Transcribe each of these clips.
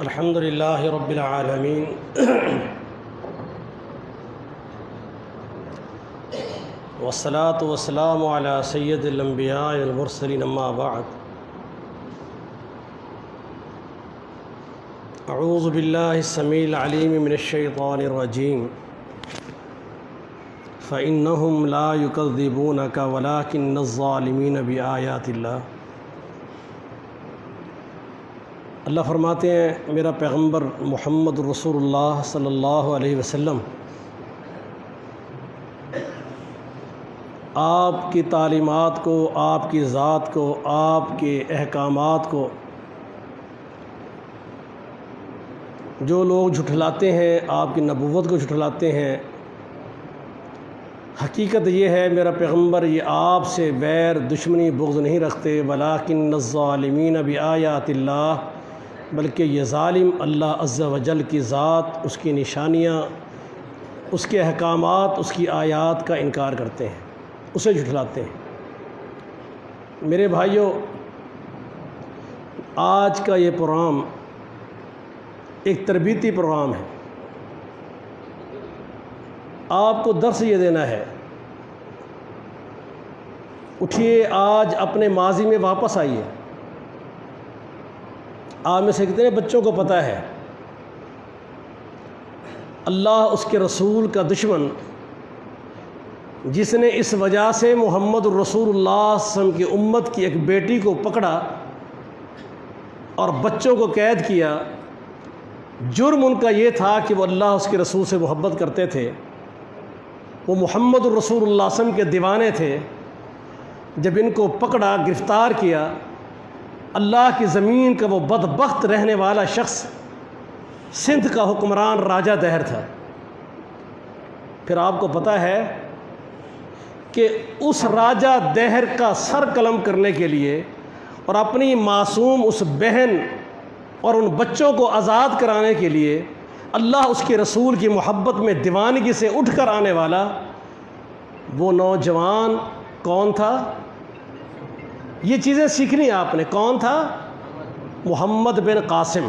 الحمد للہ رب العالمین والصلاة والسلام علی سید الانبیاء والمرسلین اما بعد اعوذ باللہ السمیع العلیم من الشیطان الرجیم فإنہم لا یکذبونک ولکن الظالمین بآیات اللہ۔ اللہ فرماتے ہیں میرا پیغمبر محمد رسول اللہ صلی اللہ علیہ وسلم آپ کی تعلیمات کو، آپ کی ذات کو، آپ کے احکامات کو جو لوگ جھٹلاتے ہیں، آپ کی نبوت کو جھٹلاتے ہیں، حقیقت یہ ہے میرا پیغمبر یہ آپ سے ویر دشمنی بغض نہیں رکھتے، ولیکن الظالمین بآیات اللہ، بلکہ یہ ظالم اللہ عز و جل کی ذات، اس کی نشانیاں، اس کے احکامات، اس کی آیات کا انکار کرتے ہیں، اسے جھٹلاتے ہیں۔ میرے بھائیوں، آج کا یہ پروگرام ایک تربیتی پروگرام ہے۔ آپ کو درس یہ دینا ہے، اٹھیے آج اپنے ماضی میں واپس آئیے۔ آپ میں سے کتنے بچوں کو پتہ ہے اللہ اس کے رسول کا دشمن، جس نے اس وجہ سے محمد رسول اللہ صلی اللہ علیہ وسلم کی امت کی ایک بیٹی کو پکڑا اور بچوں کو قید کیا، جرم ان کا یہ تھا کہ وہ اللہ اس کے رسول سے محبت کرتے تھے، وہ محمد رسول اللہ صلی اللہ علیہ وسلم کے دیوانے تھے۔ جب ان کو پکڑا، گرفتار کیا، اللہ کی زمین کا وہ بدبخت رہنے والا شخص سندھ کا حکمران راجہ دہر تھا۔ پھر آپ کو پتہ ہے کہ اس راجہ دہر کا سر قلم کرنے کے لیے اور اپنی معصوم اس بہن اور ان بچوں کو آزاد کرانے کے لیے اللہ اس کے رسول کی محبت میں دیوانگی سے اٹھ کر آنے والا وہ نوجوان کون تھا؟ یہ چیزیں سیکھنی ہے آپ نے۔ کون تھا؟ محمد بن قاسم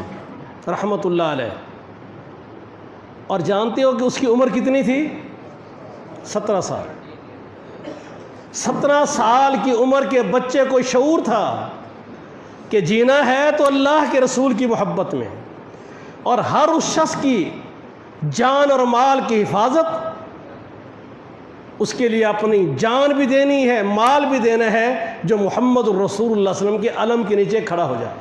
رحمۃ اللہ علیہ۔ اور جانتے ہو کہ اس کی عمر کتنی تھی؟ 17 سال۔ 17 سال کی عمر کے بچے کو شعور تھا کہ جینا ہے تو اللہ کے رسول کی محبت میں، اور ہر اس شخص کی جان اور مال کی حفاظت، اس کے لیے اپنی جان بھی دینی ہے، مال بھی دینا ہے، جو محمد الرسول اللہ صلی اللہ علیہ وسلم کے علم کے نیچے کھڑا ہو جائے۔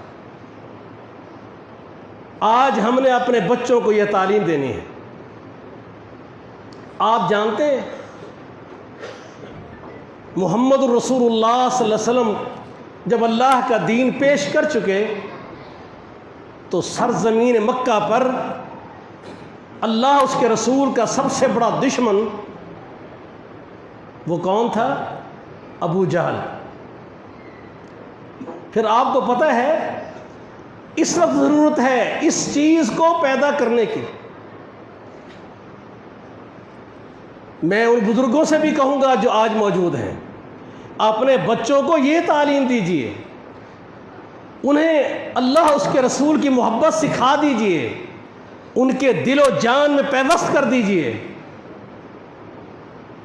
آج ہم نے اپنے بچوں کو یہ تعلیم دینی ہے۔ آپ جانتے ہیں محمد الرسول اللہ صلی اللہ علیہ وسلم جب اللہ کا دین پیش کر چکے تو سرزمین مکہ پر اللہ اس کے رسول کا سب سے بڑا دشمن وہ کون تھا؟ ابو جہل۔ پھر آپ کو پتہ ہے اس وقت ضرورت ہے اس چیز کو پیدا کرنے کی۔ میں ان بزرگوں سے بھی کہوں گا جو آج موجود ہیں، اپنے بچوں کو یہ تعلیم دیجیے، انہیں اللہ اس کے رسول کی محبت سکھا دیجیے، ان کے دل و جان میں پیوست کر دیجیے،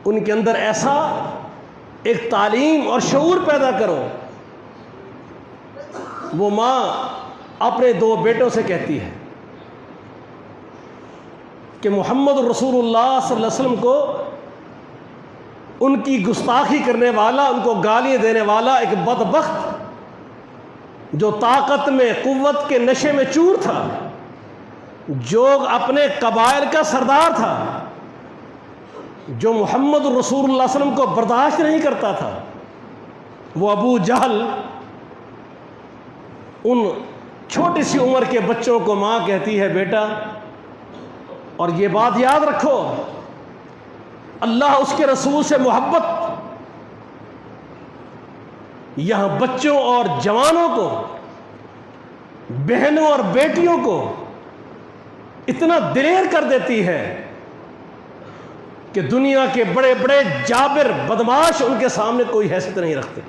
ان کے اندر ایسا ایک تعلیم اور شعور پیدا کرو۔ وہ ماں اپنے 2 بیٹوں سے کہتی ہے کہ محمد رسول اللہ صلی اللہ علیہ وسلم کو ان کی گستاخی کرنے والا، ان کو گالیاں دینے والا ایک بدبخت جو طاقت میں، قوت کے نشے میں چور تھا، جو اپنے قبائل کا سردار تھا، جو محمد رسول اللہ صلی اللہ علیہ وسلم کو برداشت نہیں کرتا تھا، وہ ابو جہل ان چھوٹی سی عمر کے بچوں کو ماں کہتی ہے بیٹا، اور یہ بات یاد رکھو، اللہ اس کے رسول سے محبت یہاں بچوں اور جوانوں کو، بہنوں اور بیٹیوں کو اتنا دلیر کر دیتی ہے کہ دنیا کے بڑے بڑے جابر بدماش ان کے سامنے کوئی حیثیت نہیں رکھتے۔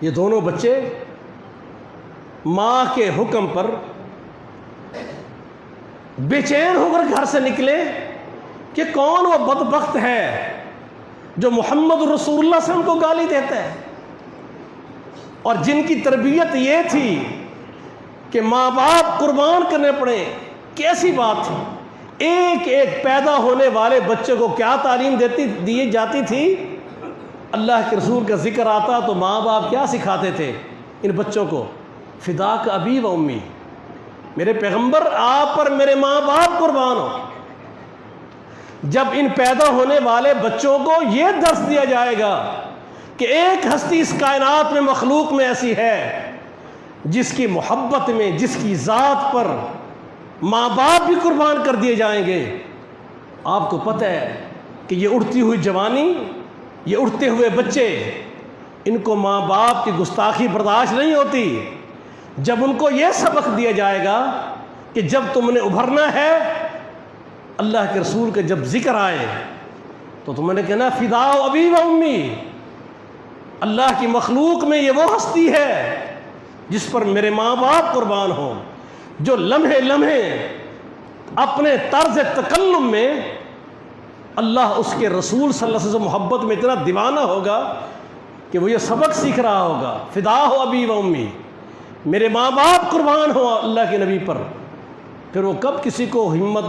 یہ دونوں بچے ماں کے حکم پر بے چین ہو کر گھر سے نکلے کہ کون وہ بدبخت ہے جو محمد رسول اللہ صلی اللہ علیہ وسلم کو گالی دیتا ہے، اور جن کی تربیت یہ تھی کہ ماں باپ قربان کرنے پڑے۔ کیسی بات تھی! ایک ایک پیدا ہونے والے بچے کو کیا تعلیم دی جاتی تھی؟ اللہ کے رسول کا ذکر آتا تو ماں باپ کیا سکھاتے تھے ان بچوں کو؟ فداک ابی و امی، میرے پیغمبر آپ پر میرے ماں باپ قربان ہو۔ جب ان پیدا ہونے والے بچوں کو یہ درس دیا جائے گا کہ ایک ہستی اس کائنات میں، مخلوق میں ایسی ہے جس کی محبت میں، جس کی ذات پر ماں باپ بھی قربان کر دیے جائیں گے، آپ کو پتہ ہے کہ یہ اٹھتی ہوئی جوانی، یہ اٹھتے ہوئے بچے، ان کو ماں باپ کی گستاخی برداشت نہیں ہوتی۔ جب ان کو یہ سبق دیا جائے گا کہ جب تم نے ابھرنا ہے، اللہ کے رسول کا جب ذکر آئے تو تم نے کہنا فداء ابی و امی، اللہ کی مخلوق میں یہ وہ ہستی ہے جس پر میرے ماں باپ قربان ہوں، جو لمحے لمحے اپنے طرز تکلم میں اللہ اس کے رسول صلی اللہ علیہ وسلم محبت میں اتنا دیوانہ ہوگا کہ وہ یہ سبق سیکھ رہا ہوگا، فداء ابی و امی، میرے ماں باپ قربان ہو اللہ کے نبی پر۔ پھر وہ کب کسی کو ہمت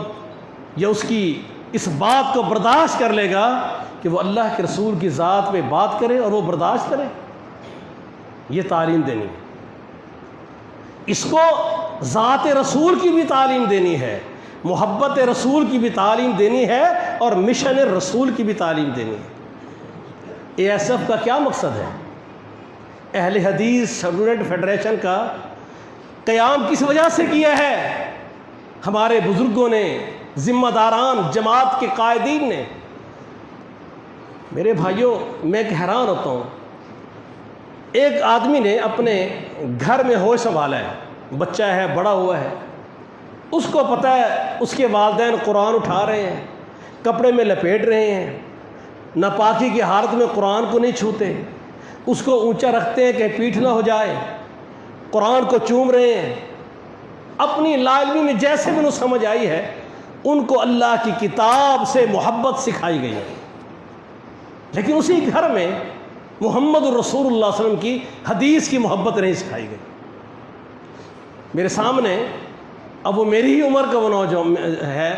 یا اس کی اس بات کو برداشت کر لے گا کہ وہ اللہ کے رسول کی ذات پہ بات کرے اور وہ برداشت کرے؟ یہ تعلیم دینی ہے، اس کو ذات رسول کی بھی تعلیم دینی ہے، محبت رسول کی بھی تعلیم دینی ہے، اور مشن رسول کی بھی تعلیم دینی ہے۔ اے ایس ایف کا کیا مقصد ہے؟ اہل حدیث اسٹوڈنٹ فیڈریشن کا قیام کس وجہ سے کیا ہے؟ ہمارے بزرگوں نے، ذمہ داران، جماعت کے قائدین نے۔ میرے بھائیوں، میں ایک حیران ہوتا ہوں، ایک آدمی نے اپنے گھر میں ہوش سنبھالا ہے، بچہ ہے، بڑا ہوا ہے، اس کو پتہ ہے اس کے والدین قرآن اٹھا رہے ہیں، کپڑے میں لپیٹ رہے ہیں، ناپاکی کی حالت میں قرآن کو نہیں چھوتے، اس کو اونچا رکھتے ہیں کہ پیٹھ نہ ہو جائے، قرآن کو چوم رہے ہیں۔ اپنی لا علمی میں جیسے بھی انہیں سمجھ آئی ہے، ان کو اللہ کی کتاب سے محبت سکھائی گئی ہے، لیکن اسی گھر میں محمد رسول اللہ صلی اللہ علیہ وسلم کی حدیث کی محبت نہیں سکھائی گئی۔ میرے سامنے اب وہ میری ہی عمر کا وہ نوجوان ہے،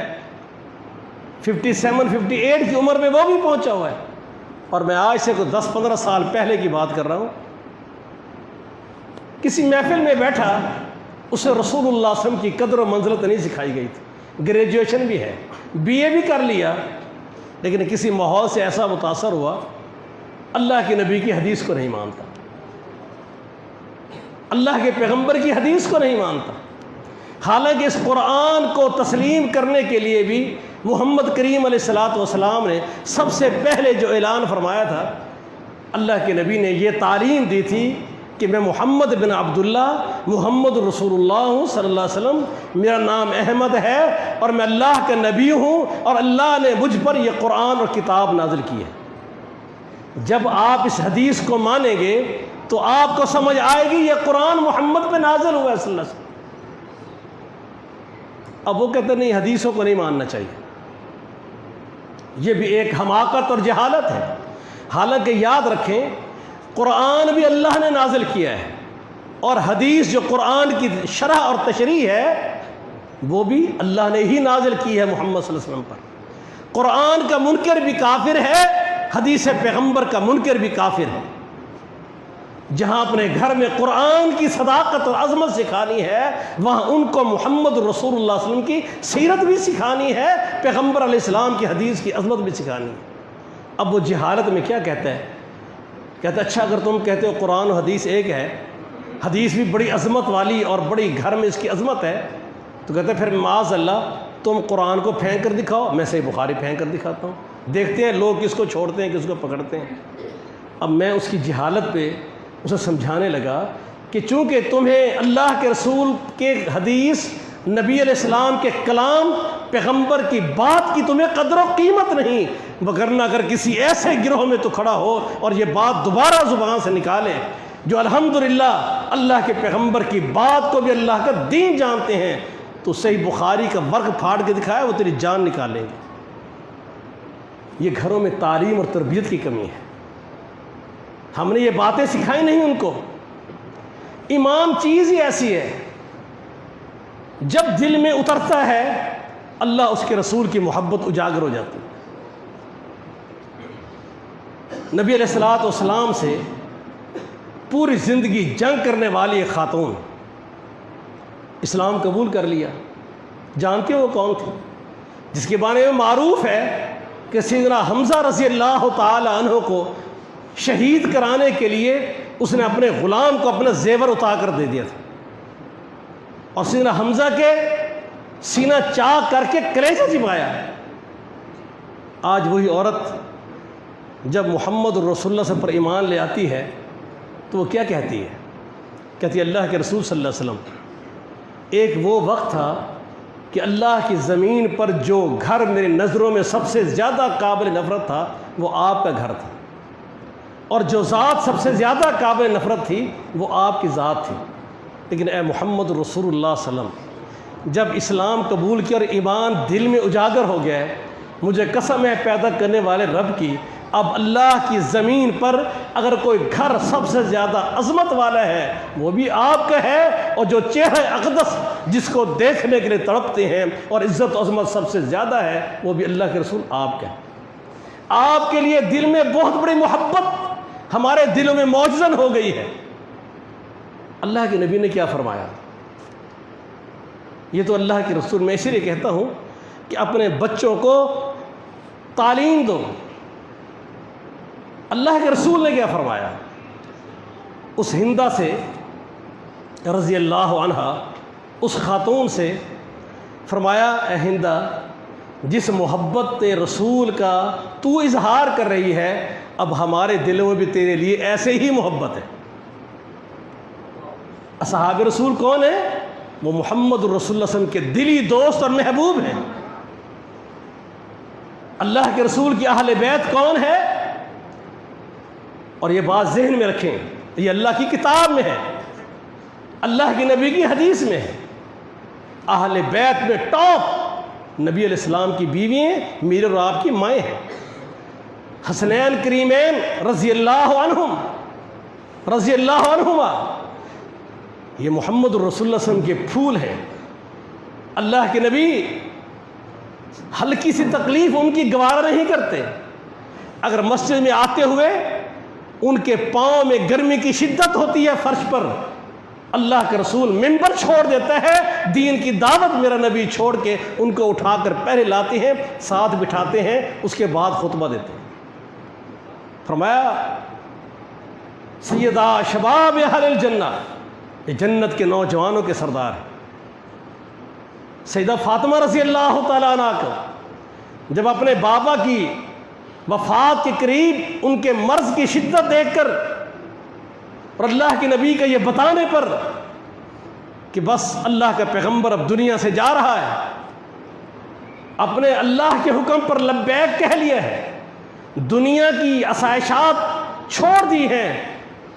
57 58 کی عمر میں وہ بھی پہنچا ہوا ہے، اور میں آج سے کوئی 10 15 سال پہلے کی بات کر رہا ہوں۔ کسی محفل میں بیٹھا، اسے رسول اللہ صلی اللہ علیہ وسلم کی قدر و منزلت نہیں سکھائی گئی تھی، گریجویشن بھی ہے، BA بھی کر لیا، لیکن کسی ماحول سے ایسا متاثر ہوا، اللہ کے نبی کی حدیث کو نہیں مانتا، اللہ کے پیغمبر کی حدیث کو نہیں مانتا، حالانکہ اس قرآن کو تسلیم کرنے کے لیے بھی محمد کریم علیہ الصلوۃ والسلام نے سب سے پہلے جو اعلان فرمایا تھا، اللہ کے نبی نے یہ تعلیم دی تھی کہ میں محمد بن عبداللہ، محمد رسول اللہ صلی اللہ علیہ وسلم، میرا نام احمد ہے، اور میں اللہ کا نبی ہوں، اور اللہ نے مجھ پر یہ قرآن اور کتاب نازل کی ہے۔ جب آپ اس حدیث کو مانیں گے تو آپ کو سمجھ آئے گی یہ قرآن محمد پہ نازل ہوا ہے صلی اللہ علیہ وسلم۔ اب وہ کہتے نہیں، حدیثوں کو نہیں ماننا چاہیے، یہ بھی ایک حماقت اور جہالت ہے۔ حالانکہ یاد رکھیں، قرآن بھی اللہ نے نازل کیا ہے، اور حدیث جو قرآن کی شرح اور تشریح ہے وہ بھی اللہ نے ہی نازل کی ہے محمد صلی اللہ علیہ وسلم پر۔ قرآن کا منکر بھی کافر ہے، حدیث پیغمبر کا منکر بھی کافر ہے۔ جہاں اپنے گھر میں قرآن کی صداقت اور عظمت سکھانی ہے، وہاں ان کو محمد رسول اللہ صلی اللہ علیہ وسلم کی سیرت بھی سکھانی ہے، پیغمبر علیہ السلام کی حدیث کی عظمت بھی سکھانی ہے۔ اب وہ جہالت میں کیا کہتا ہے؟ کہتا ہے اچھا اگر تم کہتے ہو قرآن و حدیث ایک ہے، حدیث بھی بڑی عظمت والی اور بڑی گھر میں اس کی عظمت ہے، تو کہتا ہے پھر معاذ اللہ تم قرآن کو پھینک کر دکھاؤ، میں صحیح بخاری پھینک کر دکھاتا ہوں، دیکھتے ہیں لوگ کس کو چھوڑتے ہیں کس کو پکڑتے ہیں۔ اب میں اس کی جہالت پہ اسے سمجھانے لگا کہ چونکہ تمہیں اللہ کے رسول کے حدیث، نبی علیہ السلام کے کلام، پیغمبر کی بات کی تمہیں قدر و قیمت نہیں، وگرنہ اگر کسی ایسے گروہ میں تو کھڑا ہو اور یہ بات دوبارہ زبان سے نکالے جو الحمدللہ اللہ کے پیغمبر کی بات کو بھی اللہ کا دین جانتے ہیں تو صحیح بخاری کا ورق پھاڑ کے دکھایا وہ تیری جان نکال لیں گے۔ یہ گھروں میں تعلیم اور تربیت کی کمی ہے، ہم نے یہ باتیں سکھائی نہیں ان کو۔ ایمان چیز ہی ایسی ہے، جب دل میں اترتا ہے اللہ اس کے رسول کی محبت اجاگر ہو جاتی ہے۔ نبی علیہ الصلوۃ والسلام سے پوری زندگی جنگ کرنے والی ایک خاتون اسلام قبول کر لیا۔ جانتے ہو وہ کون تھی؟ جس کے بارے میں معروف ہے کہ سیدنا حمزہ رضی اللہ تعالی عنہ کو شہید کرانے کے لیے اس نے اپنے غلام کو اپنا زیور اتار کر دے دیا تھا، اور سیدنا حمزہ کے سینہ چاک کر کے کلیجہ چبایا۔ آج وہی عورت جب محمد رسول اللہ پر ایمان لے آتی ہے تو وہ کیا کہتی ہے؟ کہتی ہے اللہ کے رسول صلی اللہ علیہ وسلم، ایک وہ وقت تھا کہ اللہ کی زمین پر جو گھر میری نظروں میں سب سے زیادہ قابل نفرت تھا وہ آپ کا گھر تھا، اور جو ذات سب سے زیادہ قابل نفرت تھی وہ آپ کی ذات تھی، لیکن اے محمد رسول اللہ صلی اللہ علیہ وسلم جب اسلام قبول کیا اور ایمان دل میں اجاگر ہو گیا ہے، مجھے قسم ہے پیدا کرنے والے رب کی، اب اللہ کی زمین پر اگر کوئی گھر سب سے زیادہ عظمت والا ہے وہ بھی آپ کا ہے، اور جو چہرہ اقدس جس کو دیکھنے کے لیے تڑپتے ہیں اور عزت و عظمت سب سے زیادہ ہے وہ بھی اللہ کے رسول آپ کا ہے۔ آپ کے لیے دل میں بہت بڑی محبت ہمارے دلوں میں موجزن ہو گئی ہے۔ اللہ کے نبی نے کیا فرمایا؟ یہ تو اللہ کے رسول، میں اسی لیے کہتا ہوں کہ اپنے بچوں کو تعلیم دو۔ اللہ کے رسول نے کیا فرمایا؟ اس ہندہ سے رضی اللہ عنہ، اس خاتون سے فرمایا اے ہندہ، جس محبت رسول کا تو اظہار کر رہی ہے اب ہمارے دلوں میں بھی تیرے لیے ایسے ہی محبت ہے۔ اصحاب رسول کون ہیں؟ وہ محمد رسول اللہ صلی اللہ علیہ وسلم کے دلی دوست اور محبوب ہیں۔ اللہ کے رسول کی اہل بیت کون ہے؟ اور یہ بات ذہن میں رکھیں، یہ اللہ کی کتاب میں ہے، اللہ کے نبی کی حدیث میں ہے۔ اہل بیت میں ٹاپ نبی علیہ السلام کی بیوییں میرے اور آپ کی مائیں ہیں، حسنین کریمین رضی اللہ عنہم رضی اللہ عنہما، یہ محمد رسول اللہ صلی اللہ علیہ وسلم کے پھول ہیں۔ اللہ کے نبی ہلکی سی تکلیف ان کی گوارا نہیں کرتے۔ اگر مسجد میں آتے ہوئے ان کے پاؤں میں گرمی کی شدت ہوتی ہے فرش پر، اللہ کے رسول منبر چھوڑ دیتا ہے، دین کی دعوت میرا نبی چھوڑ کے ان کو اٹھا کر پہلے لاتے ہیں، ساتھ بٹھاتے ہیں، اس کے بعد خطبہ دیتے ہیں۔ فرمایا سیدہ شباب اہل الجنہ، یہ جنت کے نوجوانوں کے سردار ہیں۔ سیدہ فاطمہ رضی اللہ تعالیٰ عنہ کو جب اپنے بابا کی وفات کے قریب ان کے مرض کی شدت دیکھ کر اور اللہ کے نبی کا یہ بتانے پر کہ بس اللہ کا پیغمبر اب دنیا سے جا رہا ہے، اپنے اللہ کے حکم پر لبیک کہہ لیا ہے، دنیا کی آسائشات چھوڑ دی ہیں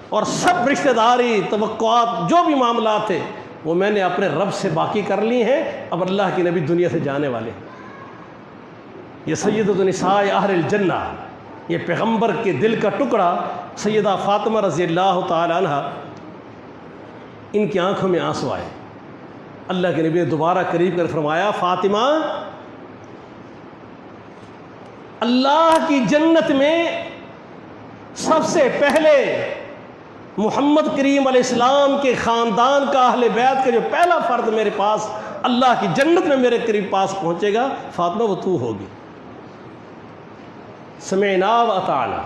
اور سب رشتہ داری توقعات جو بھی معاملات تھے وہ میں نے اپنے رب سے باقی کر لی ہیں، اب اللہ کے نبی دنیا سے جانے والے ہیں۔ یہ سیدۃ النساء اہل الجنہ، یہ پیغمبر کے دل کا ٹکڑا سیدہ فاطمہ رضی اللہ تعالی عنہ، ان کی آنکھوں میں آنسو آئے۔ اللہ کے نبی نے دوبارہ قریب کر فرمایا فاطمہ، اللہ کی جنت میں سب سے پہلے محمد کریم علیہ السلام کے خاندان کا اہل بیت کا جو پہلا فرد میرے پاس اللہ کی جنت میں میرے قریب پاس پہنچے گا فاطمہ وہ تو ہوگی۔ سمعنا و اطعنا،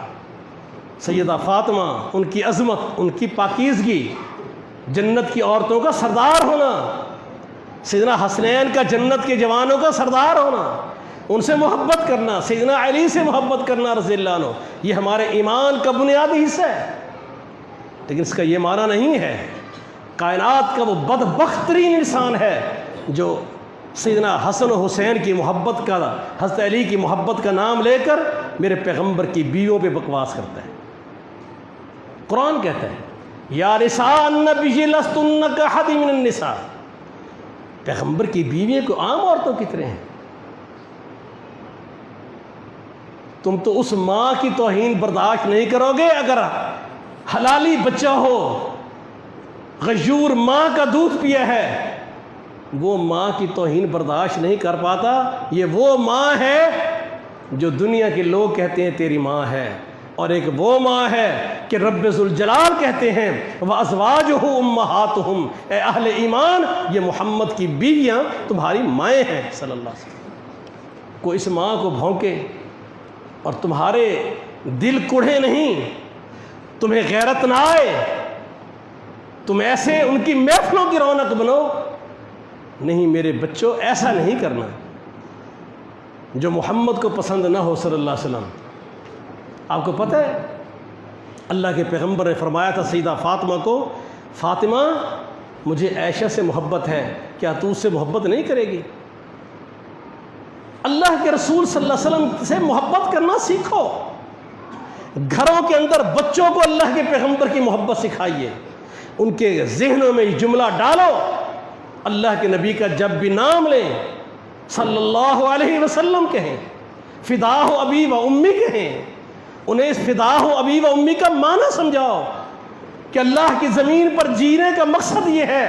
سیدہ فاطمہ، ان کی عظمت، ان کی پاکیزگی، جنت کی عورتوں کا سردار ہونا، سیدنا حسنین کا جنت کے جوانوں کا سردار ہونا، ان سے محبت کرنا، سیدنا علی سے محبت کرنا رضی اللہ عنہ، یہ ہمارے ایمان کا بنیادی حصہ ہے۔ لیکن اس کا یہ معنی نہیں ہے کائنات کا وہ بدبخت ترین انسان ہے جو سیدنا حسن و حسین کی محبت کا، حضرت علی کی محبت کا نام لے کر میرے پیغمبر کی بیویوں پہ بکواس کرتا ہے۔ قرآن کہتا ہے یا نساء النبی لستن کاحد من النساء، پیغمبر کی بیویاں کو عام عورتوں کی طرح ہیں. تم تو اس ماں کی توہین برداشت نہیں کرو گے اگر حلالی بچہ ہو، غیور ماں کا دودھ پیا ہے، وہ ماں کی توہین برداشت نہیں کر پاتا. یہ وہ ماں ہے جو دنیا کے لوگ کہتے ہیں تیری ماں ہے، اور ایک وہ ماں ہے کہ رب ذوالجلال کہتے ہیں وَأَزْوَاجُهُ أُمَّهَاتُهُمْ، اے اہل ایمان یہ محمد کی بیویاں تمہاری مائیں ہیں صلی اللہ علیہ وسلم. کوئی اس ماں کو بھونکے اور تمہارے دل کڑھے نہیں، تمہیں غیرت نہ آئے، تم ایسے ان کی محفلوں کی رونق بنو. نہیں میرے بچوں، ایسا نہیں کرنا. جو محمد کو پسند نہ ہو صلی اللہ علیہ وسلم. آپ کو پتہ ہے اللہ کے پیغمبر نے فرمایا تھا سیدہ فاطمہ کو، فاطمہ مجھے عائشہ سے محبت ہے، کیا تو اس سے محبت نہیں کرے گی؟ اللہ کے رسول صلی اللہ علیہ وسلم سے محبت کرنا سیکھو. گھروں کے اندر بچوں کو اللہ کے پیغمبر کی محبت سکھائیے، ان کے ذہنوں میں یہ جملہ ڈالو، اللہ کے نبی کا جب بھی نام لیں صلی اللہ علیہ وسلم کہیں، فداہ ابی و امی کہیں. انہیں اس فداہ ابی و امی کا معنی سمجھاؤ کہ اللہ کی زمین پر جینے کا مقصد یہ ہے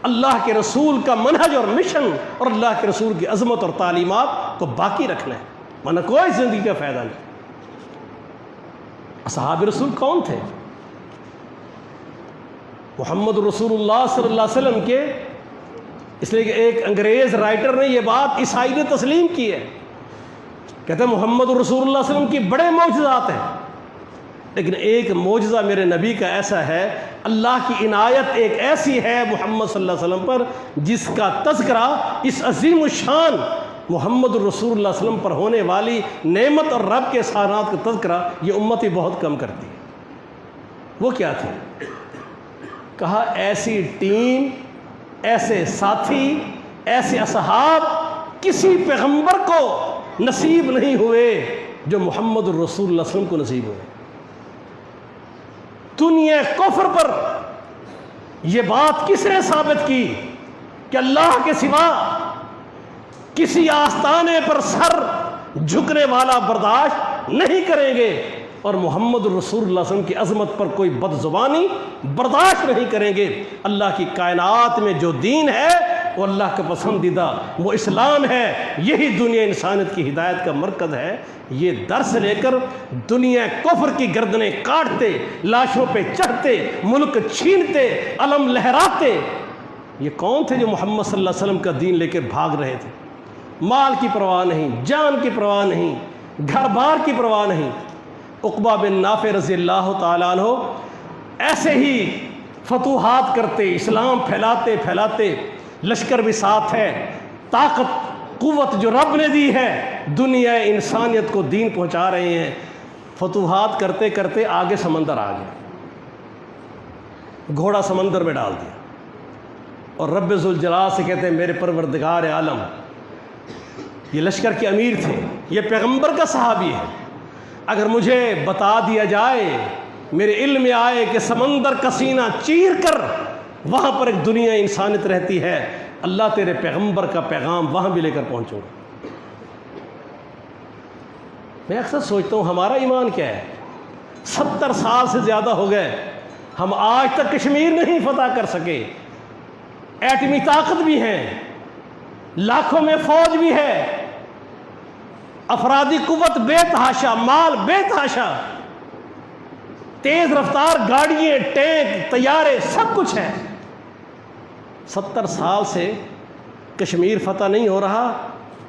اللہ کے رسول کا منہج اور مشن اور اللہ کے رسول کی عظمت اور تعلیمات کو باقی رکھنا ہے، ورنہ کوئی زندگی کا فائدہ نہیں. اصحاب رسول کون تھے؟ محمد رسول اللہ صلی اللہ علیہ وسلم کے، اس لیے کہ ایک انگریز رائٹر نے یہ بات عیسائی نے تسلیم کی ہے، کہتے ہیں محمد رسول اللہ صلی اللہ علیہ وسلم کی بڑے معجزات ہیں، لیکن ایک معجزہ میرے نبی کا ایسا ہے، اللہ کی عنایت ایک ایسی ہے محمد صلی اللہ علیہ وسلم پر جس کا تذکرہ، اس عظیم الشان محمد رسول اللہ علیہ وسلم پر ہونے والی نعمت اور رب کے احسانات کا تذکرہ یہ امت ہی بہت کم کرتی ہے. وہ کیا تھے؟ کہا ایسی ٹیم، ایسے ساتھی، ایسے اصحاب کسی پیغمبر کو نصیب نہیں ہوئے جو محمد الرسول اللہ علیہ وسلم کو نصیب ہوئے. دنیا کفر پر یہ بات کس نے ثابت کی کہ اللہ کے سوا کسی آستانے پر سر جھکنے والا برداشت نہیں کریں گے، اور محمد رسول اللہ صلی اللہ علیہ وسلم کی عظمت پر کوئی بد زبانی برداشت نہیں کریں گے. اللہ کی کائنات میں جو دین ہے وہ اللہ کا پسندیدہ، وہ اسلام ہے، یہی دنیا انسانیت کی ہدایت کا مرکز ہے. یہ درس لے کر دنیا کفر کی گردنیں کاٹتے، لاشوں پہ چڑھتے، ملک چھینتے، علم لہراتے. یہ کون تھے جو محمد صلی اللہ علیہ وسلم کا دین لے کر بھاگ رہے تھے؟ مال کی پرواہ نہیں، جان کی پرواہ نہیں، گھر بار کی پرواہ نہیں. عقبہ بن نافع رضی اللہ تعالیٰ عنہ ایسے ہی فتوحات کرتے، اسلام پھیلاتے پھیلاتے، لشکر بھی ساتھ ہے، طاقت قوت جو رب نے دی ہے، دنیا انسانیت کو دین پہنچا رہے ہیں. فتوحات کرتے کرتے آگے سمندر آ گیا، گھوڑا سمندر میں ڈال دیا، اور رب ذوالجلال سے کہتے ہیں میرے پروردگار عالم، یہ لشکر کے امیر تھے، یہ پیغمبر کا صحابی ہے، اگر مجھے بتا دیا جائے، میرے علم میں آئے کہ سمندر کا سینہ چیر کر وہاں پر ایک دنیا انسانیت رہتی ہے، اللہ تیرے پیغمبر کا پیغام وہاں بھی لے کر پہنچوں گا. میں اکثر سوچتا ہوں ہمارا ایمان کیا ہے؟ 70 سال سے زیادہ ہو گئے، ہم آج تک کشمیر نہیں فتح کر سکے. ایٹمی طاقت بھی ہیں، لاکھوں میں فوج بھی ہے، افرادی قوت بے تحاشا، مال بے تحاشا، تیز رفتار گاڑیاں، ٹینک، طیارے، سب کچھ ہے. 70 سال سے کشمیر فتح نہیں ہو رہا.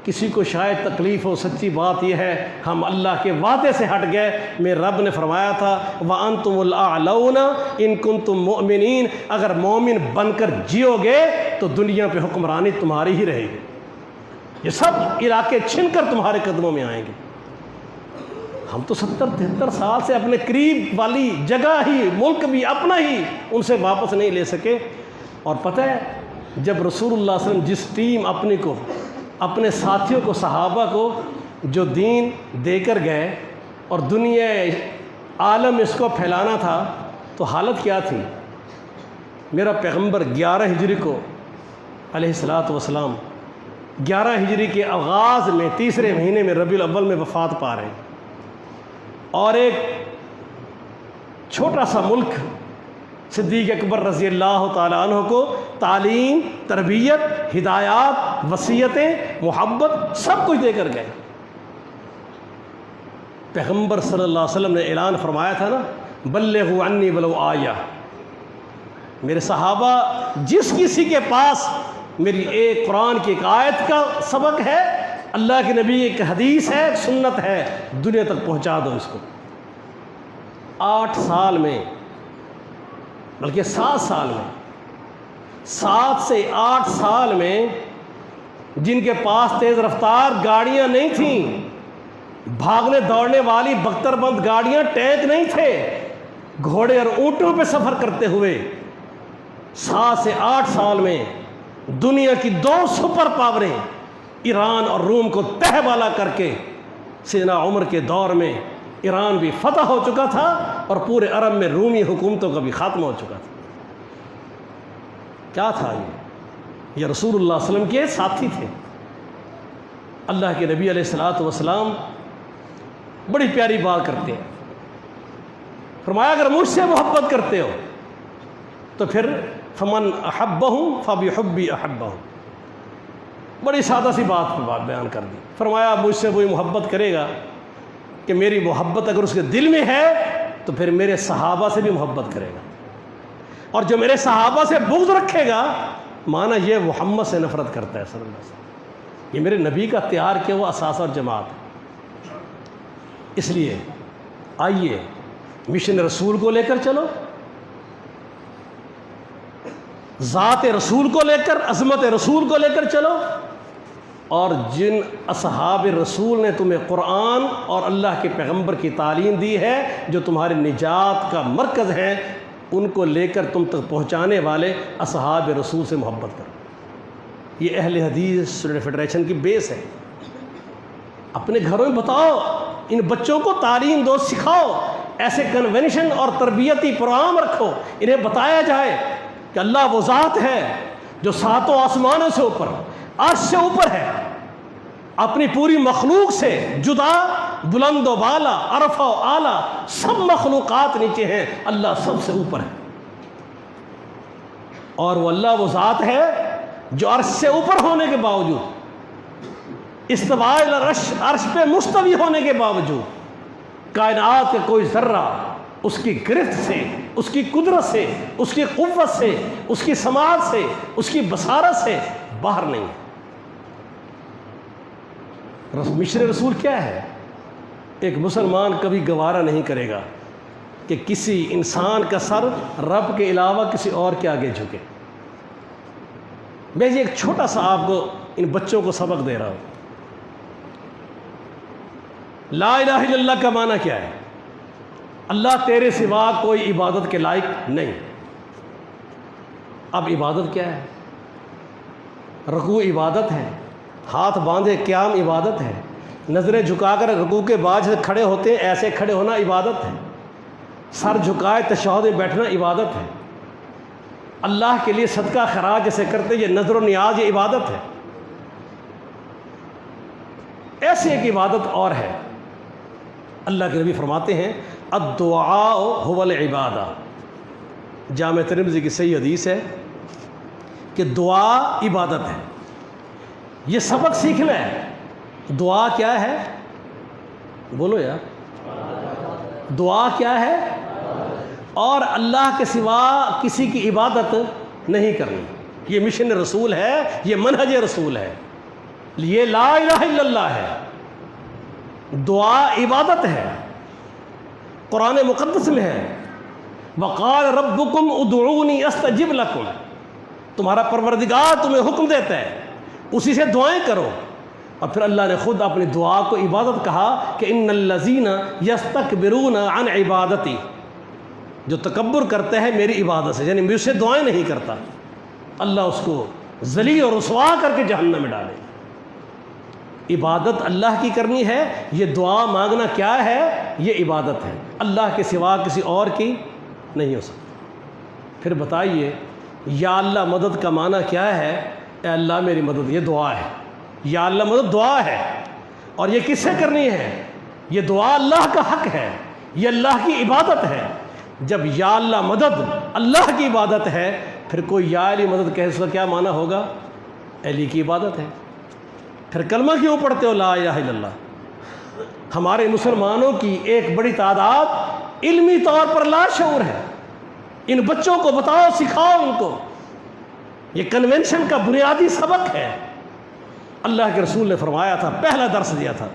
کسی کو شاید تکلیف ہو، سچی بات یہ ہے ہم اللہ کے وعدے سے ہٹ گئے. میرے رب نے فرمایا تھا وَأَنْتُمُ الْأَعْلَوْنَ إِن كُنْتُم مُؤْمِنِينَ، اگر مومن بن کر جیو گے تو دنیا پہ حکمرانی تمہاری ہی رہے گی، یہ سب علاقے چھن کر تمہارے قدموں میں آئیں گے. ہم تو 70-73 سال سے اپنے قریب والی جگہ ہی، ملک بھی اپنا ہی، ان سے واپس نہیں لے سکے. اور پتہ ہے جب رسول اللہ صلی اللہ علیہ وسلم جس ٹیم اپنے کو، اپنے ساتھیوں کو، صحابہ کو جو دین دے کر گئے اور دنیا عالم اس کو پھیلانا تھا، تو حالت کیا تھی؟ میرا پیغمبر 11 ہجری کو علیہ الصلاۃ والسلام 11 ہجری کے آغاز میں تیسرے مہینے میں ربیع الاول میں وفات پا رہے ہیں، اور ایک چھوٹا سا ملک صدیق اکبر رضی اللہ تعالیٰ عنہ کو تعلیم، تربیت، ہدایات، وصیتیں، محبت سب کچھ دے کر گئے۔ پیغمبر صلی اللہ علیہ وسلم نے اعلان فرمایا تھا نا، بلغوا عنی ولو آیہ، میرے صحابہ جس کسی کے پاس میری ایک قرآن کی ایک آیت کا سبق ہے، اللہ کے نبی ایک حدیث ہے، ایک سنت ہے، دنیا تک پہنچا دو اس کو۔ 8 سال میں، بلکہ 7 سال میں، 7 سے 8 سال میں جن کے پاس تیز رفتار گاڑیاں نہیں تھیں، بھاگنے دوڑنے والی بختر بند گاڑیاں، ٹینک نہیں تھے، گھوڑے اور اونٹوں پہ سفر کرتے ہوئے 7 سے 8 سال میں دنیا کی 2 سپر پاوریں ایران اور روم کو تہ بالا کر کے، سیدنا عمر کے دور میں ایران بھی فتح ہو چکا تھا اور پورے عرب میں رومی حکومتوں کا بھی خاتمہ ہو چکا تھا۔ کیا تھا یہ رسول اللہ صلی اللہ علیہ وسلم کے ساتھی تھے۔ اللہ کے نبی علیہ الصلاۃ والسلام بڑی پیاری بات کرتے ہیں، فرمایا اگر مجھ سے محبت کرتے ہو تو پھر فمن احبہم فبحبی احبہم، بڑی سادہ سی بات بیان کر دی۔ فرمایا مجھ سے وہی محبت کرے گا کہ میری محبت اگر اس کے دل میں ہے تو پھر میرے صحابہ سے بھی محبت کرے گا، اور جو میرے صحابہ سے بغض رکھے گا مانا یہ محمد سے نفرت کرتا ہے صلی اللہ علیہ وسلم۔ یہ میرے نبی کا تیار کیا وہ اساس اور جماعت ہے۔ اس لیے آئیے مشن رسول کو لے کر چلو، ذات رسول کو لے کر، عظمت رسول کو لے کر چلو، اور جن اصحاب رسول نے تمہیں قرآن اور اللہ کے پیغمبر کی تعلیم دی ہے، جو تمہاری نجات کا مرکز ہیں، ان کو لے کر تم تک پہنچانے والے اصحاب رسول سے محبت کرو۔ یہ اہل حدیث اسٹوڈنٹ فیڈریشن کی بیس ہے۔ اپنے گھروں میں بتاؤ، ان بچوں کو تعلیم دو، سکھاؤ، ایسے کنونشن اور تربیتی پروگرام رکھو، انہیں بتایا جائے کہ اللہ وہ ذات ہے جو 7 آسمانوں سے اوپر، عرش سے اوپر ہے، اپنی پوری مخلوق سے جدا، بلند و بالا، عرفہ و اعلیٰ، سب مخلوقات نیچے ہیں، اللہ سب سے اوپر ہے۔ اور وہ اللہ وہ ذات ہے جو عرش سے اوپر ہونے کے باوجود، استواء علی العرش، عرش پہ مستوی ہونے کے باوجود، کائنات کا کوئی ذرہ اس کی گرفت سے، اس کی قدرت سے، اس کی قوت سے، اس کی سماعت سے، اس کی بصارت سے باہر نہیں ہے۔ مشن رسول کیا ہے؟ ایک مسلمان کبھی گوارا نہیں کرے گا کہ کسی انسان کا سر رب کے علاوہ کسی اور کے آگے جھکے۔ میں یہ ایک چھوٹا سا آپ کو ان بچوں کو سبق دے رہا ہوں۔ لا الہ الا اللہ کا معنی کیا ہے؟ اللہ تیرے سوا کوئی عبادت کے لائق نہیں۔ اب عبادت کیا ہے؟ رکوع عبادت ہے، ہاتھ باندھے قیام عبادت ہے، نظریں جھکا کر رکوع کے بعد سے کھڑے ہوتے ہیں ایسے کھڑے ہونا عبادت ہے، سر جھکائے تشہد میں بیٹھنا عبادت ہے، اللہ کے لیے صدقہ خراج جیسے کرتے یہ نظر و نیاز یہ عبادت ہے۔ ایسی ایک عبادت اور ہے، اللہ کے نبی فرماتے ہیں الدعاء هو العبادہ، جامع ترمذی کی صحیح حدیث ہے کہ دعا عبادت ہے۔ یہ سبق سیکھنا ہے، دعا کیا ہے؟ بولو یار، دعا کیا ہے؟ اور اللہ کے سوا کسی کی عبادت نہیں کرنی۔ یہ مشن رسول ہے، یہ منہج رسول ہے، یہ لا الہ الا اللہ ہے، دعا عبادت ہے۔ قرآن مقدس میں ہے وقال ربکم ادعونی استجب لکم، تمہارا پروردگار تمہیں حکم دیتا ہے اسی سے دعائیں کرو، اور پھر اللہ نے خود اپنی دعا کو عبادت کہا کہ ان الذین یستکبرون عن عبادتی، جو تکبر کرتا ہے میری عبادت سے، یعنی مجھ سے دعائیں نہیں کرتا، اللہ اس کو ذلیل اور رسوا کر کے جہنم میں ڈالے۔ عبادت اللہ کی کرنی ہے، یہ دعا مانگنا کیا ہے؟ یہ عبادت ہے، اللہ کے سوا کسی اور کی نہیں ہو سکتا۔ پھر بتائیے یا اللہ مدد کا معنی کیا ہے؟ اے اللہ میری مدد، یہ دعا ہے۔ یا اللہ مدد دعا ہے، اور یہ کس سے کرنی ہے؟ یہ دعا اللہ کا حق ہے، یہ اللہ کی عبادت ہے۔ جب یا اللہ مدد اللہ کی عبادت ہے، پھر کوئی یا علی مدد کہے اس کا کیا معنی ہوگا؟ علی کی عبادت ہے۔ پھر کلمہ کیوں پڑھتے ہو لا الہ الا اللہ؟ ہمارے مسلمانوں کی ایک بڑی تعداد علمی طور پر لاشعور ہے۔ ان بچوں کو بتاؤ، سکھاؤ ان کو، یہ کنونشن کا بنیادی سبق ہے۔ اللہ کے رسول نے فرمایا تھا، پہلا درس دیا تھا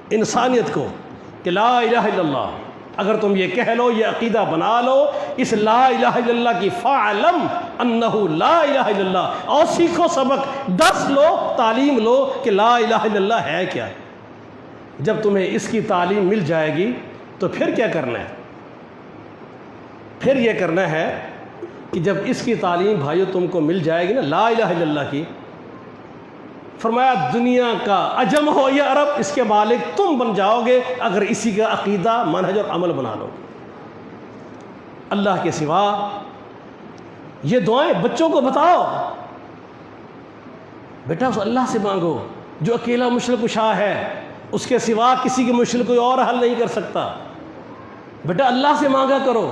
انسانیت کو کہ لا الہ الا اللہ، اگر تم یہ کہہ لو، یہ عقیدہ بنا لو، اس لا الہ الا اللہ کی فاعلم انہ لا الہ الا اللہ، اور سیکھو سبق، درس لو، تعلیم لو کہ لا الہ الا اللہ ہے کیا۔ جب تمہیں اس کی تعلیم مل جائے گی تو پھر کیا کرنا ہے؟ پھر یہ کرنا ہے کہ جب اس کی تعلیم بھائیو تم کو مل جائے گی نا لا الہ الا اللہ کی، فرمایا دنیا کا عجم ہو یا عرب، اس کے مالک تم بن جاؤ گے اگر اسی کا عقیدہ، منہج اور عمل بنا لو گے۔ اللہ کے سوا یہ دعائیں بچوں کو بتاؤ، بیٹا اس اللہ سے مانگو جو اکیلا مشکل کشا ہے، اس کے سوا کسی کی مشکل کوئی اور حل نہیں کر سکتا۔ بیٹا اللہ سے مانگا کرو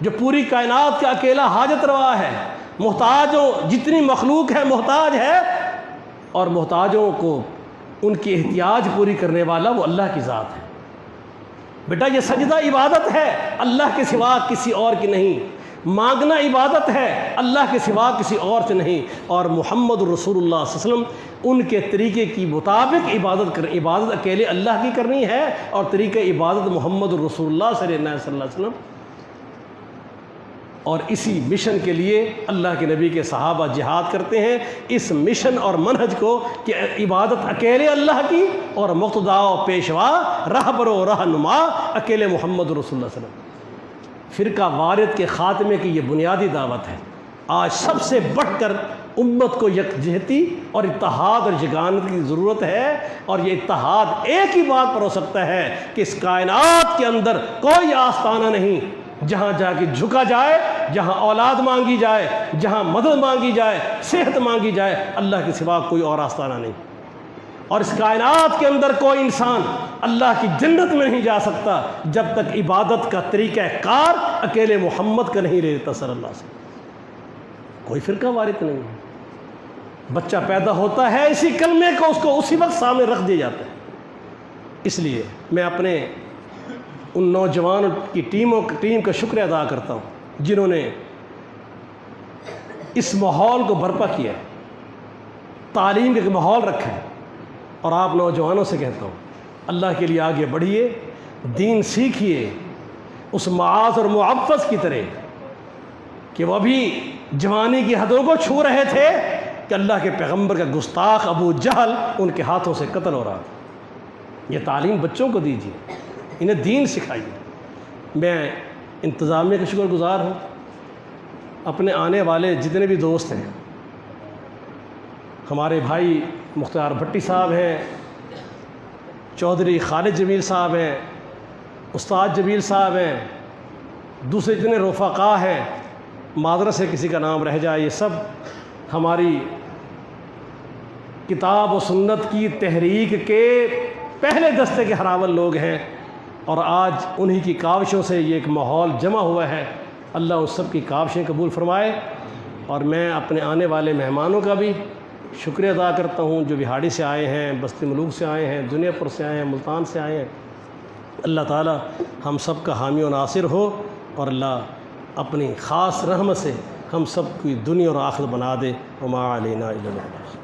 جو پوری کائنات کا اکیلا حاجت روا ہے، محتاجوں جتنی مخلوق ہے محتاج ہے، اور محتاجوں کو ان کی احتیاج پوری کرنے والا وہ اللہ کی ذات ہے۔ بیٹا یہ سجدہ عبادت ہے، اللہ کے سوا کسی اور کی نہیں، مانگنا عبادت ہے، اللہ کے سوا کسی اور سے نہیں، اور محمد رسول اللہ صلی اللہ علیہ وسلم ان کے طریقے کی مطابق عبادت اکیلے اللہ کی کرنی ہے، اور طریقہ عبادت محمد رسول اللہ صلی اللہ علیہ وسلم۔ اور اسی مشن کے لیے اللہ کے نبی کے صحابہ جہاد کرتے ہیں، اس مشن اور منہج کو کہ عبادت اکیلے اللہ کی، اور مقتدا و پیشوا، رہبر و رہنما اکیلے محمد رسول اللہ صلی اللہ علیہ وسلم۔ فرقہ وارث کے خاتمے کی یہ بنیادی دعوت ہے۔ آج سب سے بڑھ کر امت کو یکجہتی اور اتحاد اور یگانت کی ضرورت ہے، اور یہ اتحاد ایک ہی بات پر ہو سکتا ہے کہ اس کائنات کے اندر کوئی آستانہ نہیں جہاں جا کے جھکا جائے، جہاں اولاد مانگی جائے، جہاں مدد مانگی جائے، صحت مانگی جائے، اللہ کے سوا کوئی اور آستانہ نہیں۔ اور اس کائنات کے اندر کوئی انسان اللہ کی جنت میں نہیں جا سکتا جب تک عبادت کا طریقہ کار اکیلے محمد کا نہیں لے لیتا صلی اللہ علیہ وسلم۔ کوئی فرقہ وارث نہیں ہے۔ بچہ پیدا ہوتا ہے، اسی کلمے کو اس کو اسی وقت سامنے رکھ دیا جاتا ہے۔ اس لیے میں اپنے ان نوجوانوں کی ٹیم کا شکریہ ادا کرتا ہوں جنہوں نے اس ماحول کو برپا کیا ہے، تعلیم کا ماحول رکھا ہے۔ اور آپ نوجوانوں سے کہتا ہوں اللہ کے لیے آگے بڑھیے، دین سیکھیے اس معاذ اور معفذ کی طرح کہ وہ بھی جوانی کی حدوں کو چھو رہے تھے کہ اللہ کے پیغمبر کا گستاخ ابو جہل ان کے ہاتھوں سے قتل ہو رہا تھا۔ یہ تعلیم بچوں کو دیجیے، انہیں دین سکھائیے۔ میں انتظامیہ کا شکر گزار ہوں، اپنے آنے والے جتنے بھی دوست ہیں، ہمارے بھائی مختار بھٹی صاحب ہیں، چودھری خالد جمیل صاحب ہیں، استاد جمیل صاحب ہیں، دوسرے جتنے رفقا ہیں، معذرت سے کسی کا نام رہ جائے، یہ سب ہماری کتاب و سنت کی تحریک کے پہلے دستے کے ہراول لوگ ہیں، اور آج انہی کی کاوشوں سے یہ ایک ماحول جمع ہوا ہے۔ اللہ ان سب کی کاوشیں قبول فرمائے، اور میں اپنے آنے والے مہمانوں کا بھی شکریہ ادا کرتا ہوں جو بہاڑی سے آئے ہیں، بستی ملوک سے آئے ہیں، دنیا پور سے آئے ہیں، ملتان سے آئے ہیں۔ اللہ تعالی ہم سب کا حامی و ناصر ہو، اور اللہ اپنی خاص رحمت سے ہم سب کی دنیا اور آخرت بنا دے۔ وما علینا الا البلاغ۔